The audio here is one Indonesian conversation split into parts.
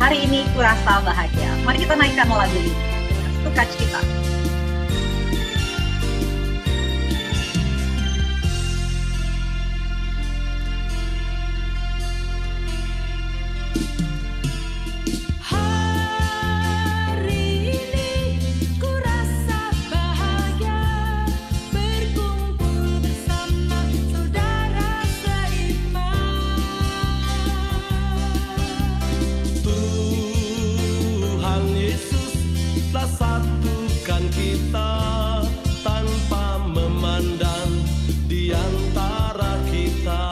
Hari ini kurasa bahagia. Mari kita naikkan lagu ini dengan sukacita. Satukan kita tanpa memandang di antara kita.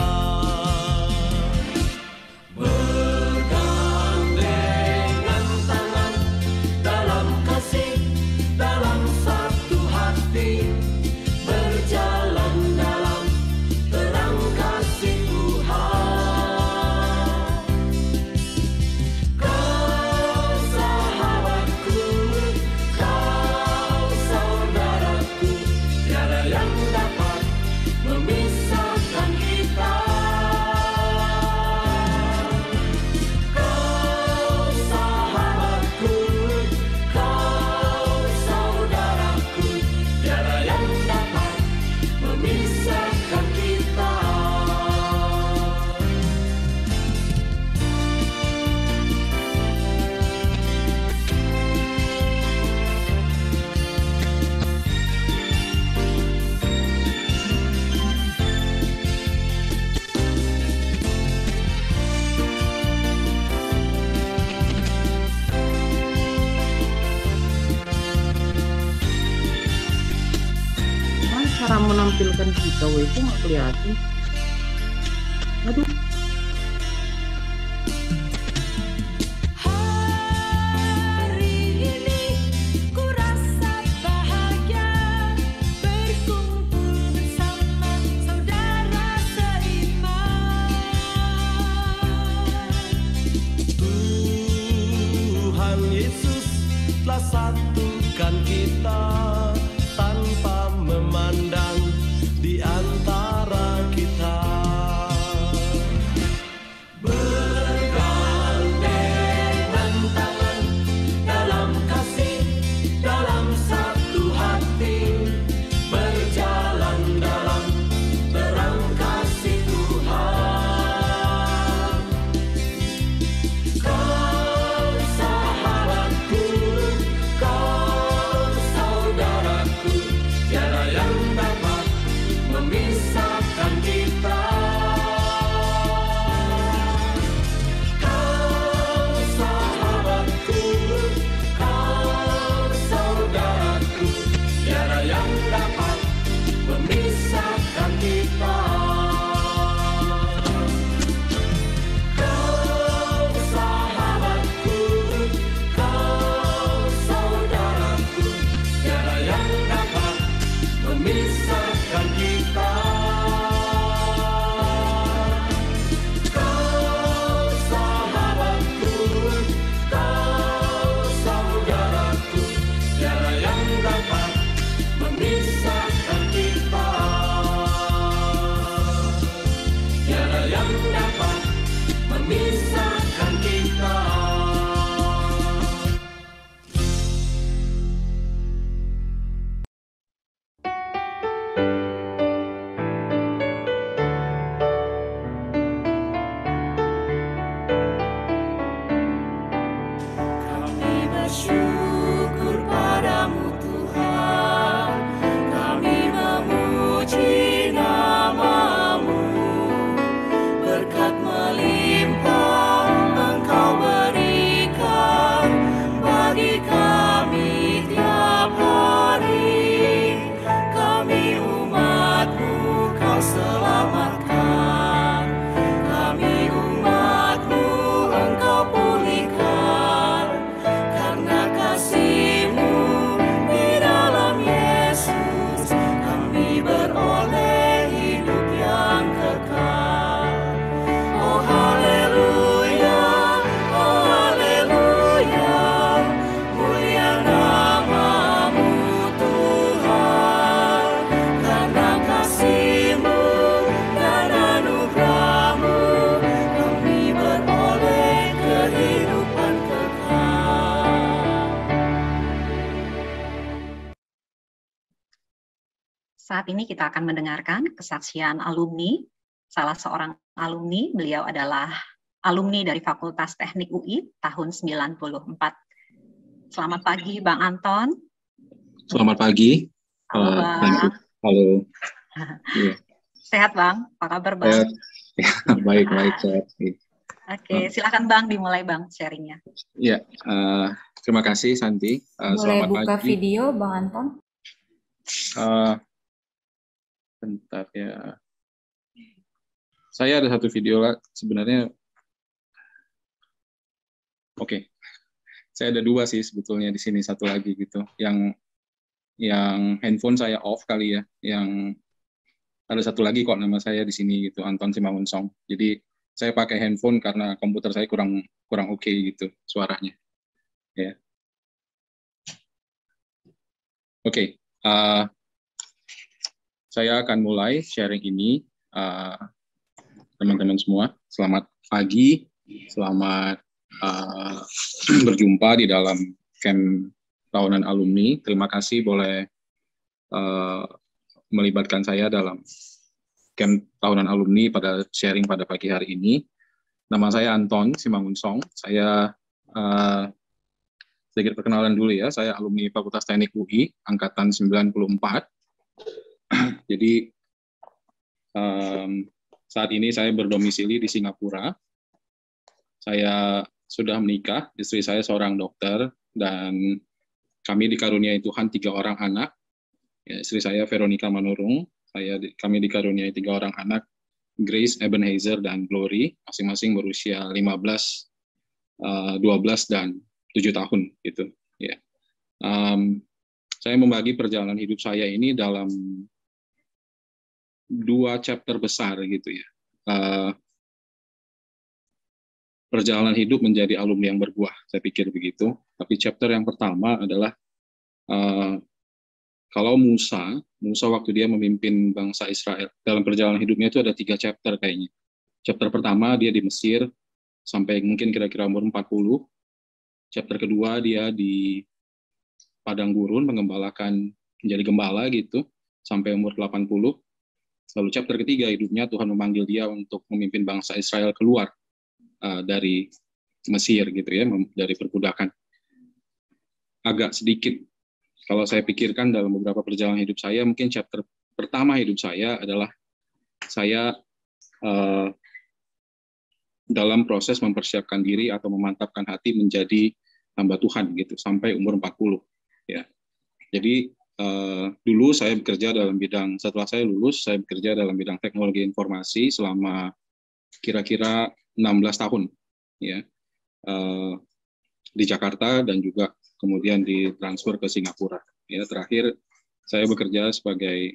Bergandengan tangan dalam kasih, dalam satu hati, berjalan dalam terang kasih Tuhan. Kau sahabatku, kau saudaraku, tiada yang dapat memisahkan kita. Kau sahabatku, kau saudaraku, tiada yang dapat memisahkan kita. Cara menampilkan kita itu nggak kelihatan. Aduh. Hari ini kurasa bahagia berkumpul bersama saudara seiman. Tuhan Yesus telah satukan kita tanpa memandang di antara kita. Saat ini kita akan mendengarkan kesaksian alumni, salah seorang alumni, beliau adalah alumni dari Fakultas Teknik UI tahun 94. Selamat pagi Bang Anton. Selamat pagi. Halo Bang. Halo. Iya. Sehat Bang? Apa kabar Bang? Sehat. Ya, baik sehat. Oke, silakan Bang dimulai Bang sharingnya. Iya, terima kasih Santi. Boleh Selamat buka pagi. video Bang Anton? Bentar ya. Saya ada satu video lah sebenarnya. Oke. Saya ada dua sih sebetulnya di sini, satu lagi gitu. Yang handphone saya off kali ya. Yang ada satu lagi kok nama saya di sini gitu, Anton Simangunsong. Jadi saya pakai handphone karena komputer saya kurang oke gitu suaranya. Ya. Oke. Saya akan mulai sharing ini, teman-teman semua. Selamat pagi, selamat berjumpa di dalam camp tahunan alumni. Terima kasih boleh melibatkan saya dalam camp tahunan alumni pada sharing pada pagi hari ini. Nama saya Anton Simangunsong. Saya sedikit perkenalan dulu ya. Saya alumni Fakultas Teknik UI angkatan 94. Jadi saat ini saya berdomisili di Singapura. Saya sudah menikah, istri saya seorang dokter, dan kami dikaruniai Tuhan 3 orang anak. Ya, istri saya Veronica Manurung, kami dikaruniai 3 orang anak, Grace, Ebenezer, dan Glory, masing-masing berusia 15, 12, dan 7 tahun gitu. Ya. Saya membagi perjalanan hidup saya ini dalam 2 chapter besar gitu ya. Perjalanan hidup menjadi alumni yang berbuah, saya pikir begitu. Tapi chapter yang pertama adalah kalau Musa waktu dia memimpin bangsa Israel, dalam perjalanan hidupnya itu ada 3 chapter kayaknya. Chapter pertama dia di Mesir, sampai mungkin kira-kira umur 40. Chapter kedua dia di padang gurun, menjadi gembala gitu, sampai umur 80. Lalu chapter ketiga hidupnya Tuhan memanggil dia untuk memimpin bangsa Israel keluar dari Mesir gitu ya, dari perbudakan. Agak sedikit kalau saya pikirkan dalam beberapa perjalanan hidup saya, mungkin chapter pertama hidup saya adalah saya dalam proses mempersiapkan diri atau memantapkan hati menjadi hamba Tuhan gitu sampai umur 40 ya. Jadi dulu saya bekerja dalam bidang, setelah saya lulus saya bekerja dalam bidang teknologi informasi selama kira-kira 16 tahun ya, di Jakarta dan juga kemudian ditransfer ke Singapura. Ya, terakhir saya bekerja sebagai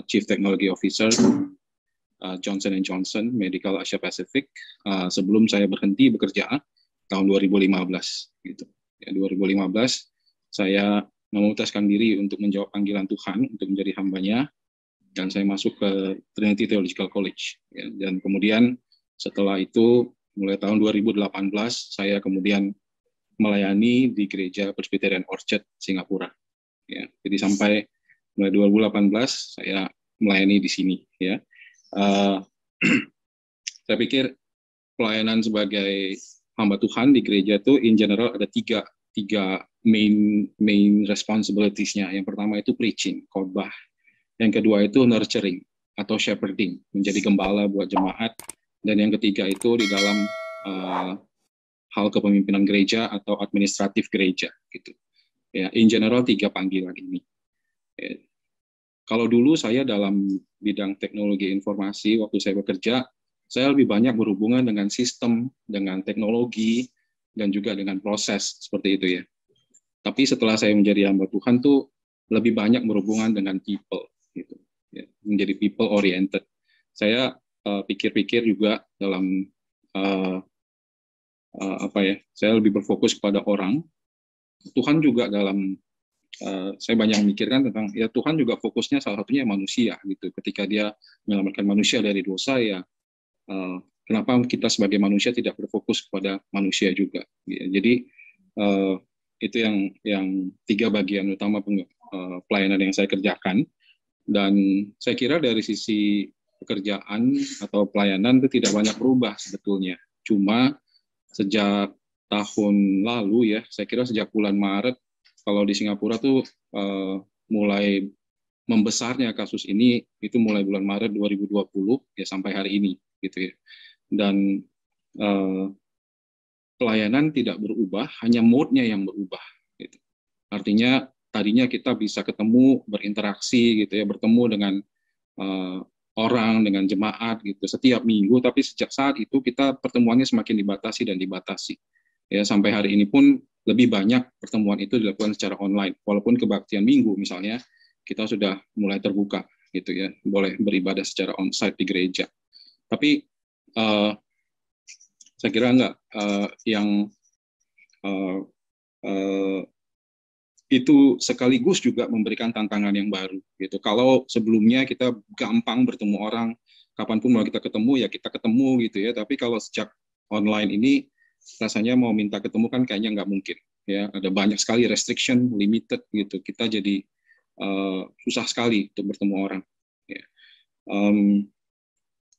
Chief Technology Officer Johnson & Johnson Medical Asia Pacific sebelum saya berhenti bekerja tahun 2015 gitu. Ya, 2015 saya memutuskan diri untuk menjawab panggilan Tuhan untuk menjadi hambanya, dan saya masuk ke Trinity Theological College ya, dan kemudian setelah itu mulai tahun 2018 saya kemudian melayani di Gereja Presbyterian Orchard Singapura. Ya, jadi sampai mulai 2018 saya melayani di sini. Ya, saya pikir pelayanan sebagai hamba Tuhan di gereja itu in general ada tiga main responsibilities-nya. Yang pertama itu preaching, khotbah. Yang kedua itu nurturing atau shepherding, menjadi gembala buat jemaat. Dan yang ketiga itu di dalam hal kepemimpinan gereja atau administratif gereja gitu. Ya, in general 3 panggilan ini. Ya. Kalau dulu saya dalam bidang teknologi informasi waktu saya bekerja, saya lebih banyak berhubungan dengan sistem, dengan teknologi, dan juga dengan proses seperti itu ya. Tapi setelah saya menjadi hamba Tuhan tuh lebih banyak berhubungan dengan people gitu. Ya, menjadi people oriented. Saya pikir-pikir juga dalam saya lebih berfokus kepada orang. Tuhan juga dalam saya banyak memikirkan tentang ya Tuhan juga fokusnya salah satunya manusia gitu. Ketika dia menyelamatkan manusia dari dosa ya, kenapa kita sebagai manusia tidak berfokus kepada manusia juga? Ya, jadi itu yang 3 bagian utama pelayanan yang saya kerjakan. Dan saya kira dari sisi pekerjaan atau pelayanan itu tidak banyak berubah sebetulnya. Cuma sejak tahun lalu ya, saya kira sejak bulan Maret, kalau di Singapura tuh mulai membesarnya kasus ini, itu mulai bulan Maret 2020 ya sampai hari ini gitu ya. Dan pelayanan tidak berubah, hanya mode-nya yang berubah. Gitu. Artinya tadinya kita bisa ketemu, berinteraksi gitu ya, bertemu dengan orang, dengan jemaat gitu setiap minggu, tapi sejak saat itu kita pertemuannya semakin dibatasi dan dibatasi. Ya, sampai hari ini pun lebih banyak pertemuan itu dilakukan secara online. Walaupun kebaktian minggu misalnya kita sudah mulai terbuka gitu ya, boleh beribadah secara onsite di gereja. Tapi saya kira enggak yang itu sekaligus juga memberikan tantangan yang baru gitu. Kalau sebelumnya kita gampang bertemu orang, kapanpun mau kita ketemu ya kita ketemu gitu ya. Tapi kalau sejak online ini rasanya mau minta ketemu kan kayaknya nggak mungkin ya. Ada banyak sekali restriction, limited gitu. Kita jadi susah sekali untuk bertemu orang. Ya.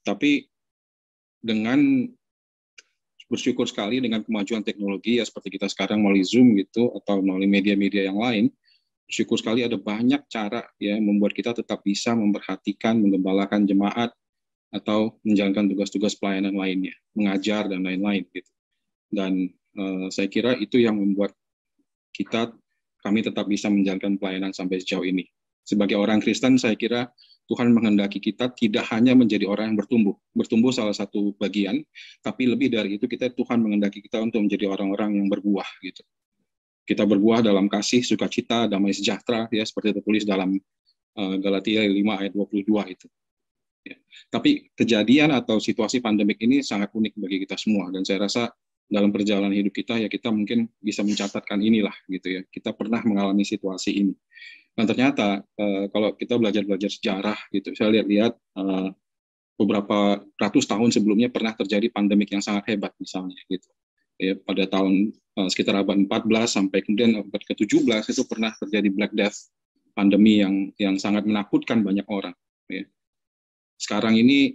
Tapi dengan bersyukur sekali dengan kemajuan teknologi ya seperti kita sekarang melalui Zoom gitu atau melalui media-media yang lain, bersyukur sekali ada banyak cara ya membuat kita tetap bisa memperhatikan, menggembalakan jemaat atau menjalankan tugas-tugas pelayanan lainnya, mengajar dan lain-lain gitu. Dan saya kira itu yang membuat kami tetap bisa menjalankan pelayanan sampai sejauh ini. Sebagai orang Kristen saya kira Tuhan menghendaki kita tidak hanya menjadi orang yang bertumbuh salah satu bagian, tapi lebih dari itu Tuhan menghendaki kita untuk menjadi orang-orang yang berbuah gitu. Kita berbuah dalam kasih, sukacita, damai sejahtera ya seperti tertulis dalam Galatia 5 ayat 22 itu. Ya. Tapi kejadian atau situasi pandemik ini sangat unik bagi kita semua dan saya rasa dalam perjalanan hidup kita ya kita mungkin bisa mencatatkan inilah gitu ya. Kita pernah mengalami situasi ini. Dan ternyata kalau kita belajar sejarah gitu, saya lihat beberapa ratus tahun sebelumnya pernah terjadi pandemik yang sangat hebat misalnya gitu. Ya, pada tahun sekitar abad 14 sampai kemudian abad ke-17 itu pernah terjadi Black Death, pandemi yang sangat menakutkan banyak orang. Ya. Sekarang ini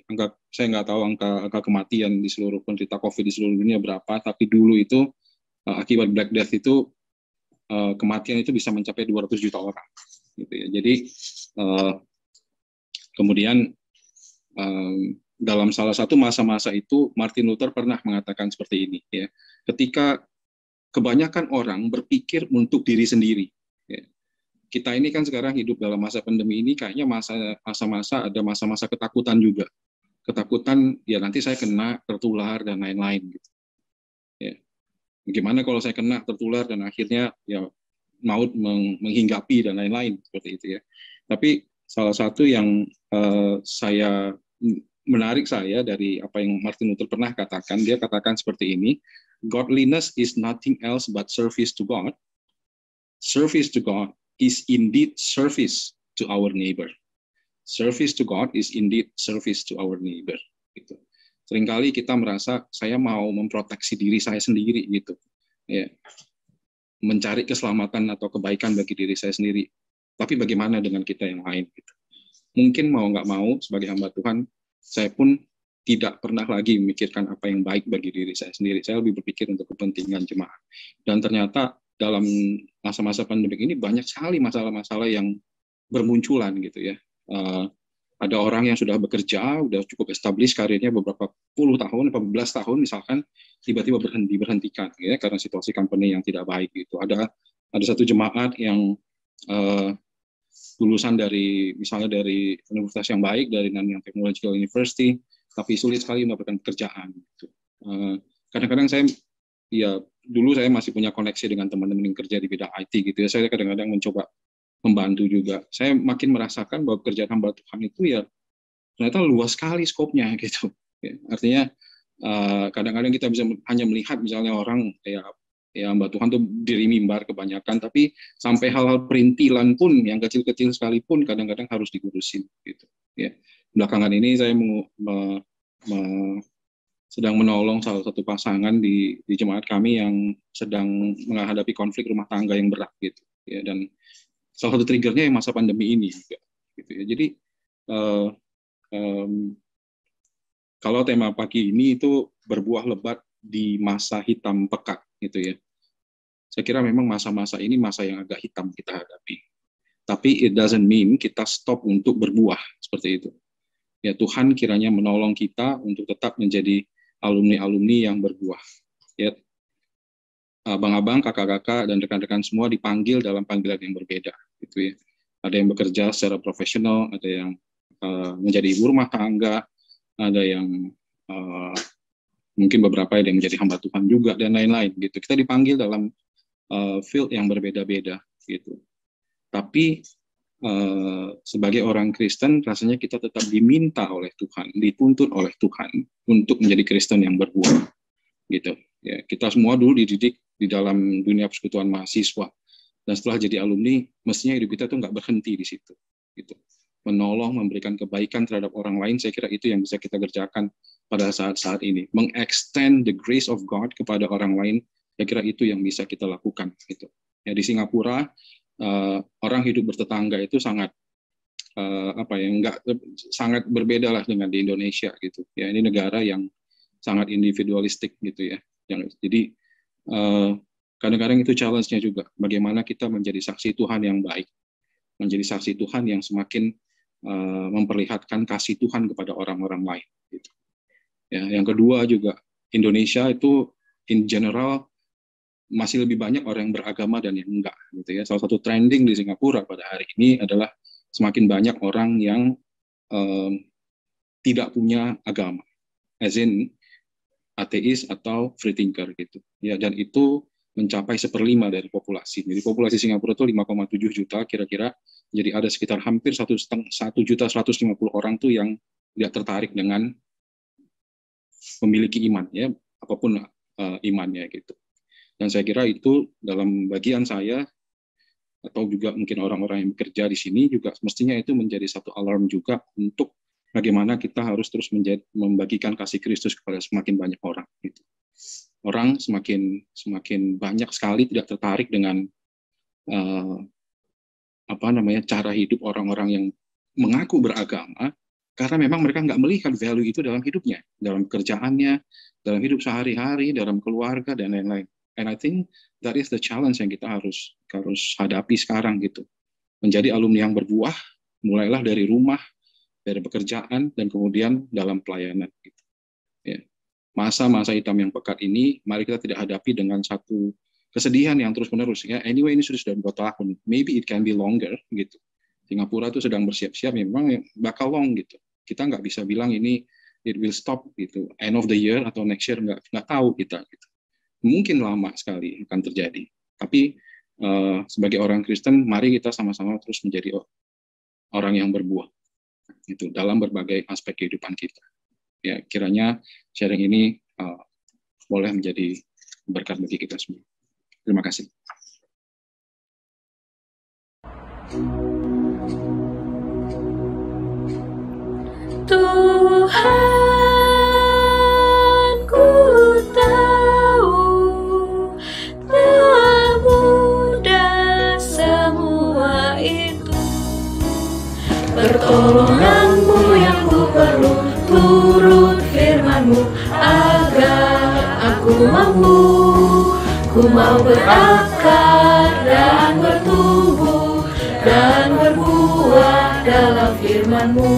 saya nggak tahu angka kematian di seluruh penderita COVID di seluruh dunia berapa, tapi dulu itu akibat Black Death itu kematian itu bisa mencapai 200 juta orang. Gitu ya. Jadi kemudian dalam salah satu masa-masa itu Martin Luther pernah mengatakan seperti ini. Ya. Ketika kebanyakan orang berpikir untuk diri sendiri. Ya. Kita ini kan sekarang hidup dalam masa pandemi ini kayaknya ada masa-masa ketakutan juga. Ketakutan ya nanti saya kena, tertular dan lain-lain gitu. Ya. Bagaimana kalau saya kena, tertular dan akhirnya ya maut menghinggapi dan lain-lain seperti itu ya. Tapi salah satu yang menarik saya dari apa yang Martin Luther pernah katakan, dia katakan seperti ini, godliness is nothing else but service to God. Service to God is indeed service to our neighbor. Service to God is indeed service to our neighbor. Gitu. Seringkali kita merasa saya mau memproteksi diri saya sendiri gitu, ya, mencari keselamatan atau kebaikan bagi diri saya sendiri. Tapi bagaimana dengan kita yang lain? Gitu. Mungkin mau nggak mau sebagai hamba Tuhan, saya pun tidak pernah lagi memikirkan apa yang baik bagi diri saya sendiri. Saya lebih berpikir untuk kepentingan jemaat. Dan ternyata dalam masa-masa pandemi ini banyak sekali masalah-masalah yang bermunculan gitu ya. Ada orang yang sudah bekerja, sudah cukup established karirnya beberapa puluh tahun, beberapa belas tahun misalkan, tiba-tiba berhentikan ya karena situasi company yang tidak baik gitu. Ada satu jemaat yang lulusan misalnya dari universitas yang baik, dari Nanyang Technological University, tapi sulit sekali mendapatkan pekerjaan. Gitu. Kadang-kadang dulu saya masih punya koneksi dengan teman-teman yang kerja di bidang IT gitu ya. Saya kadang-kadang mencoba membantu juga. Saya makin merasakan bahwa pekerjaan hamba Tuhan itu ya ternyata luas sekali skopnya gitu. Ya, artinya kadang-kadang kita bisa hanya melihat misalnya orang ya hamba Tuhan tuh diri mimbar kebanyakan, tapi sampai hal-hal perintilan pun yang kecil-kecil sekalipun kadang-kadang harus dikurusin gitu. Ya. Belakangan ini saya sedang menolong salah satu pasangan di jemaat kami yang sedang menghadapi konflik rumah tangga yang berat gitu. Ya, dan salah satu triggernya yang masa pandemi ini juga. gitu ya. Jadi kalau tema pagi ini itu berbuah lebat di masa hitam pekat gitu ya. Saya kira memang masa-masa ini masa yang agak hitam kita hadapi. Tapi it doesn't mean kita stop untuk berbuah seperti itu. Ya, Tuhan kiranya menolong kita untuk tetap menjadi alumni-alumni yang berbuah. Ya, abang-abang, kakak-kakak, dan rekan-rekan semua dipanggil dalam panggilan yang berbeda. Gitu ya. Ada yang bekerja secara profesional, ada yang menjadi ibu rumah tangga, ada yang mungkin beberapa yang menjadi hamba Tuhan juga, dan lain-lain. Gitu. Kita dipanggil dalam field yang berbeda-beda. Gitu. Tapi sebagai orang Kristen, rasanya kita tetap diminta oleh Tuhan, dituntut oleh Tuhan untuk menjadi Kristen yang berbuah. Gitu. Ya, kita semua dulu dididik di dalam dunia persekutuan mahasiswa, dan setelah jadi alumni, mestinya hidup kita tuh nggak berhenti di situ. Gitu. Menolong, memberikan kebaikan terhadap orang lain, saya kira itu yang bisa kita kerjakan pada saat-saat ini. Mengextend the grace of God kepada orang lain, saya kira itu yang bisa kita lakukan. Gitu. Ya, di Singapura, orang hidup bertetangga itu sangat sangat berbeda lah dengan di Indonesia gitu ya. Ini negara yang sangat individualistik gitu ya. Jadi kadang-kadang itu challenge-nya juga, bagaimana kita menjadi saksi Tuhan yang baik, menjadi saksi Tuhan yang semakin memperlihatkan kasih Tuhan kepada orang-orang lain gitu. Ya, yang kedua juga, Indonesia itu in general masih lebih banyak orang yang beragama dan yang enggak gitu ya. Salah satu trending di Singapura pada hari ini adalah semakin banyak orang yang tidak punya agama, as in ateis atau free thinker gitu ya, dan itu mencapai 1/5 dari populasi. Jadi populasi Singapura itu 5,7 juta kira-kira, jadi ada sekitar hampir 1.150.000 orang tuh yang tidak tertarik dengan memiliki iman ya, apapun imannya gitu. Dan saya kira itu dalam bagian saya, atau juga mungkin orang-orang yang bekerja di sini juga mestinya itu menjadi satu alarm juga untuk bagaimana kita harus terus membagikan kasih Kristus kepada semakin banyak orang. Gitu. Orang semakin banyak sekali tidak tertarik dengan cara hidup orang-orang yang mengaku beragama, karena memang mereka nggak melihat value itu dalam hidupnya, dalam pekerjaannya, dalam hidup sehari-hari, dalam keluarga dan lain-lain. And I think that is the challenge yang kita harus hadapi sekarang gitu. Menjadi alumni yang berbuah, mulailah dari rumah, dari pekerjaan, dan kemudian dalam pelayanan. Gitu. Ya. Masa-masa hitam yang pekat ini, mari kita tidak hadapi dengan satu kesedihan yang terus-menerus. Ya. Anyway, ini sudah 2 tahun. Maybe it can be longer. Gitu. Singapura itu sedang bersiap-siap, memang bakal long. Gitu. Kita nggak bisa bilang ini it will stop gitu. End of the year atau next year, nggak tahu kita. Gitu. Mungkin lama sekali akan terjadi. Tapi sebagai orang Kristen, mari kita sama-sama terus menjadi orang yang berbuah itu dalam berbagai aspek kehidupan kita. Ya, kiranya sharing ini boleh menjadi berkat bagi kita semua. Terima kasih. Tuhan, ku tahu tak mudah semua itu. Pertolonganmu yang ku perlu, turut firman-Mu agar aku mampu. Ku mau berakar dan bertumbuh dan berbuah dalam firman-Mu.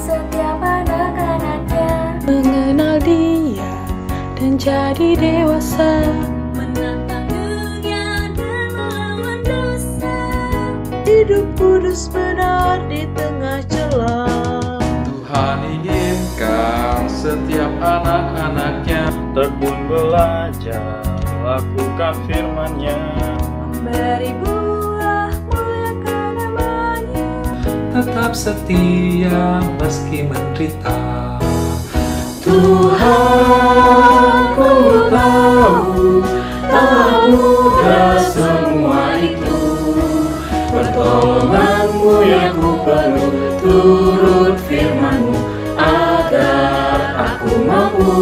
Setiap anak-anaknya mengenal Dia dan jadi dewasa, menantang dunia dan melawan dosa. Hidup kudus benar di tengah celah. Tuhan inginkan setiap anak-anaknya tekun belajar, lakukan firman-Nya, Memberi buah, muliakan nama-Nya. Tetap setia meski menderita. Tuhan, ku tahu tak mudah semua itu. Pertolongan-Mu yang ku perlu, turut firman-Mu agar aku mampu.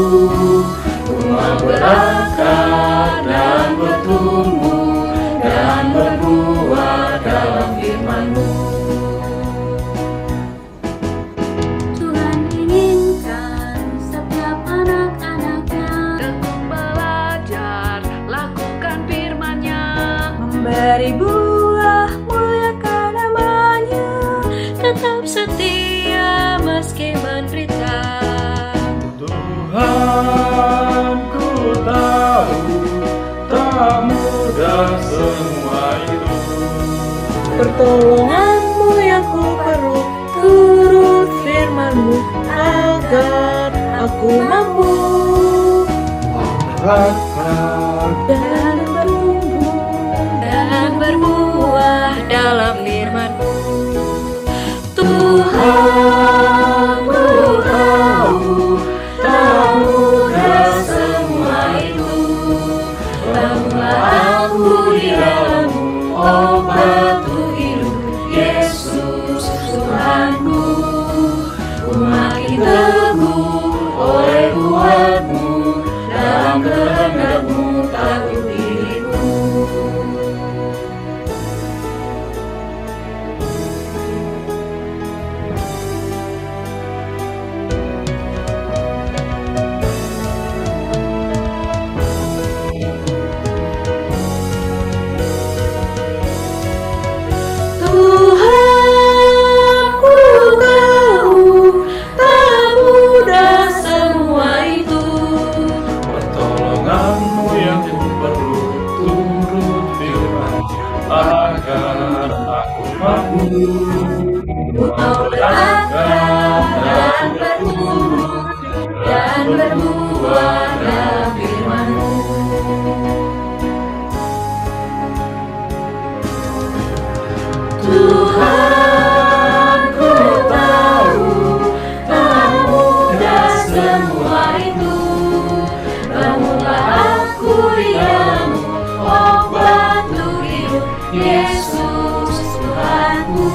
setia meski menderita. Tuhan, ku tahu tak mudah semua itu. Pertolongan-Mu yang ku perlu, turut firman-Mu agar aku mampu Harapkan dan bertumbuh Dan berbuah dalam firman-Mu. Tuhan, ku tahu tak mudah semua itu. Bangunlah aku di dalam-Mu, oh batu hidup Yesus Tuhanku. Ku makin teguh oleh kuat-Mu, dalam kehendak-Mu takut diriku. Tuhan, ku tahu tak mudah semua itu. pertolongan-Mu yang ku perlu, turut firman agar aku mampu Ku mau berakar dan bertumbuh dan berbuah dalam firman-Mu. Tuhan, ku tahu tak mudah semua itu. Bangunlah aku di dalam-Mu, oh batu hidup Yesus Tuhanku.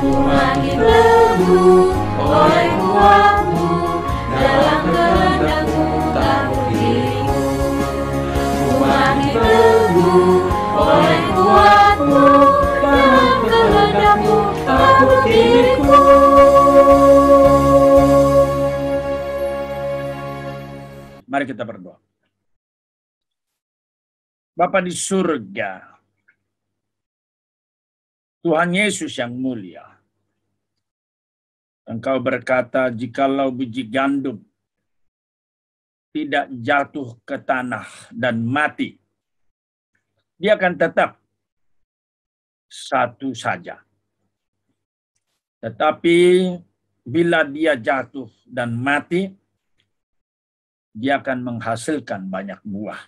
Ku makin teguh oleh kuat-Mu, dalam kehendak-Mu takut diriku. Ku makin teguh oleh kuat-Mu, dalam kehendak-Mu takut diriku. Mari kita berdoa. Bapa di surga, Tuhan Yesus yang mulia, Engkau berkata, jikalau biji gandum tidak jatuh ke tanah dan mati, dia akan tetap satu saja. Tetapi bila dia jatuh dan mati, dia akan menghasilkan banyak buah.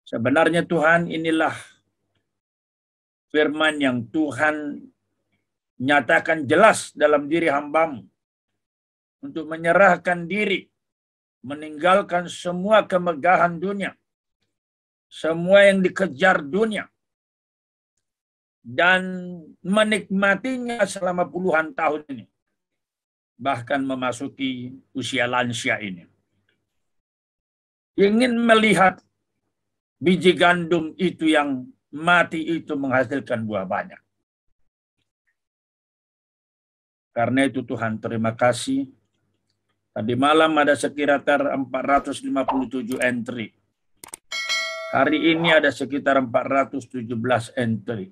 Sebenarnya Tuhan, inilah firman yang Tuhan nyatakan jelas dalam diri hamba-Mu untuk menyerahkan diri, meninggalkan semua kemegahan dunia, semua yang dikejar dunia, dan menikmatinya selama puluhan tahun ini, bahkan memasuki usia lansia ini. Ingin melihat biji gandum itu yang mati itu menghasilkan buah banyak. Karena itu Tuhan, terima kasih. Tadi malam ada sekitar 457 entry. Hari ini ada sekitar 417 entry.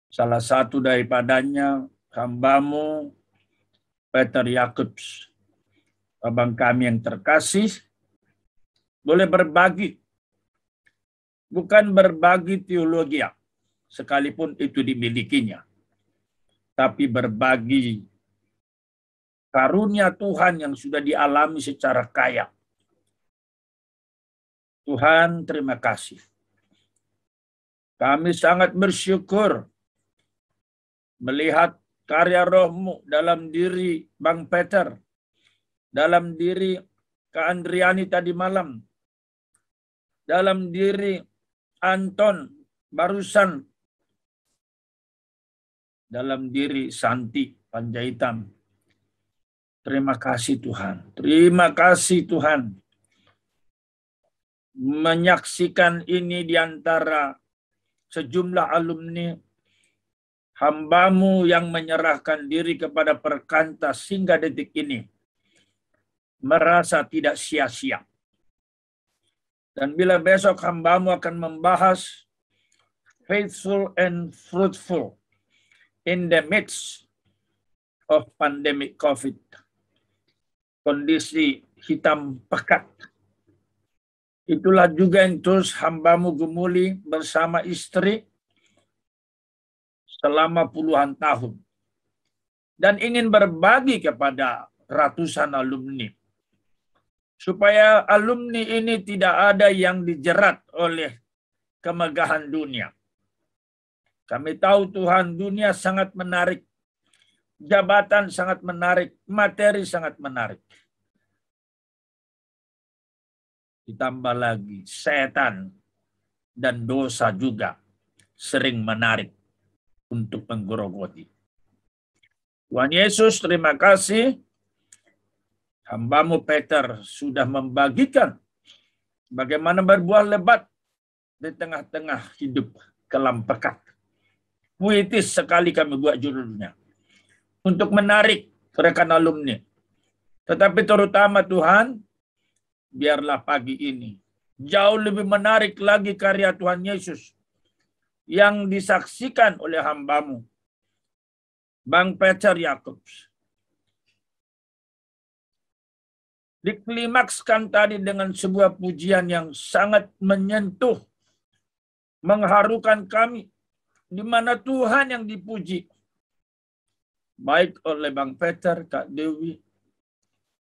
Salah satu daripadanya hamba-Mu Peter Yakobs, abang kami yang terkasih, boleh berbagi. Bukan berbagi teologi, sekalipun itu dimilikinya. Tapi berbagi karunia Tuhan yang sudah dialami secara kaya. Tuhan, terima kasih. Kami sangat bersyukur melihat karya Roh-Mu dalam diri Bang Peter, dalam diri Kak Andriani tadi malam, dalam diri Anton barusan, dalam diri Santi Panjaitan. Terima kasih Tuhan. Terima kasih Tuhan. Menyaksikan ini di antara sejumlah alumni hamba-Mu yang menyerahkan diri kepada perkantas hingga detik ini, merasa tidak sia-sia. Dan bila besok hamba-Mu akan membahas faithful and fruitful, in the midst of pandemic COVID, kondisi hitam pekat, itulah juga yang terus hamba-Mu gumuli bersama istri selama puluhan tahun. Dan ingin berbagi kepada ratusan alumni. Supaya alumni ini tidak ada yang dijerat oleh kemegahan dunia. Kami tahu Tuhan, dunia sangat menarik. Jabatan sangat menarik. Materi sangat menarik. Ditambah lagi setan dan dosa juga sering menarik untuk menggerogoti. Tuhan Yesus, terima kasih. Hamba-Mu Peter sudah membagikan bagaimana berbuah lebat di tengah-tengah hidup kelam pekat. Puitis sekali kami buat judulnya. Untuk menarik rekan alumni. Tetapi terutama Tuhan, biarlah pagi ini jauh lebih menarik lagi karya Tuhan Yesus yang disaksikan oleh hamba-Mu, Bang Peter Yakobs. Diklimakskan tadi dengan sebuah pujian yang sangat menyentuh, mengharukan kami, di mana Tuhan yang dipuji, baik oleh Bang Peter, Kak Dewi,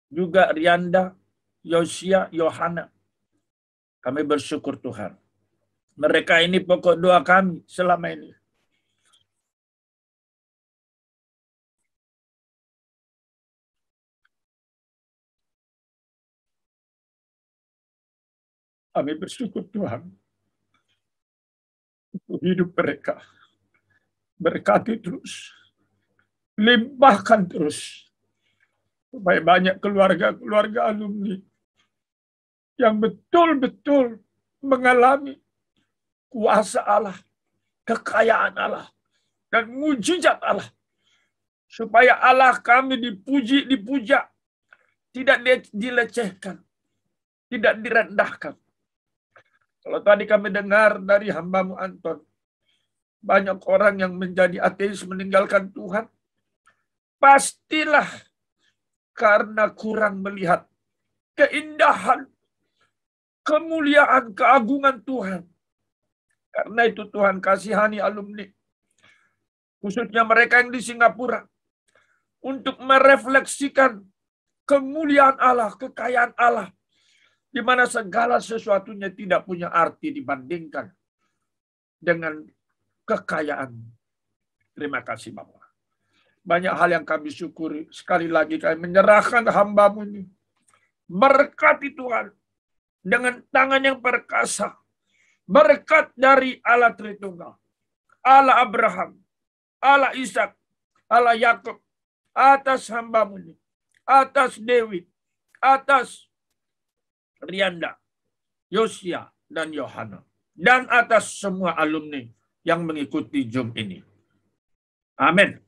juga Rianda, Yosia, Yohana. Kami bersyukur Tuhan. Mereka ini pokok doa kami selama ini. Kami bersyukur Tuhan untuk hidup mereka. Berkati terus. Limpahkan terus. Supaya banyak keluarga-keluarga alumni yang betul-betul mengalami kuasa Allah, kekayaan Allah, dan mujizat Allah. Supaya Allah kami dipuji, dipuja, tidak dilecehkan, tidak direndahkan. Kalau tadi kami dengar dari hamba-Mu Anton, banyak orang yang menjadi ateis meninggalkan Tuhan, pastilah karena kurang melihat keindahan, kemuliaan, keagungan Tuhan. Karena itu Tuhan kasihani alumni, khususnya mereka yang di Singapura, untuk merefleksikan kemuliaan Allah, kekayaan Allah, di mana segala sesuatunya tidak punya arti dibandingkan dengan kekayaan. Terima kasih Bapak. Banyak hal yang kami syukuri. Sekali lagi kami menyerahkan hamba-Mu ini. Berkati Tuhan dengan tangan yang perkasa. Berkat dari Allah Tritunggal, Allah Abraham, Allah Ishak, Allah Yakub, atas hamba-Mu ini, atas Dewi, atas Rianda, Yosia, dan Yohana, dan atas semua alumni yang mengikuti Zoom ini. Amin.